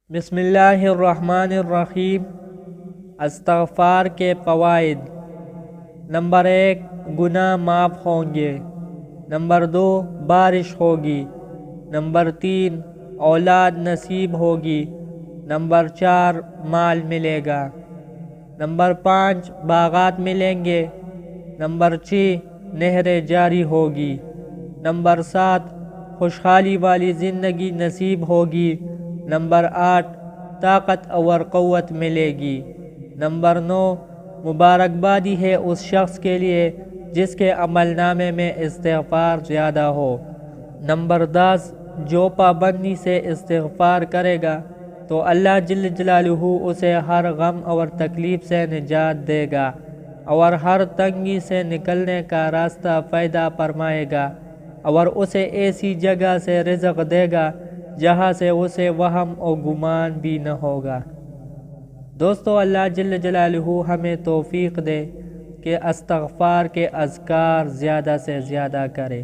بسم اللہ الرحمن الرحیم۔ استغفار کے فوائد۔ نمبر 1، گناہ معاف ہوں گے۔ نمبر 2، بارش ہوگی۔ نمبر 3، اولاد نصیب ہوگی۔ نمبر 4، مال ملے گا۔ نمبر 5، باغات ملیں گے۔ نمبر 6، نہریں جاری ہوگی۔ نمبر 7، خوشحالی والی زندگی نصیب ہوگی۔ نمبر 8، طاقت اور قوت ملے گی۔ نمبر 9، مبارکبادی ہے اس شخص کے لیے جس کے عمل نامے میں استغفار زیادہ ہو۔ نمبر 10، جو پابندی سے استغفار کرے گا تو اللہ جل جلالہ اسے ہر غم اور تکلیف سے نجات دے گا اور ہر تنگی سے نکلنے کا راستہ پیدا فرمائے گا اور اسے ایسی جگہ سے رزق دے گا جہاں سے اسے وہم و گمان بھی نہ ہوگا۔ دوستو، اللہ جل جلالہ ہمیں توفیق دے کہ استغفار کے اذکار زیادہ سے زیادہ کرے۔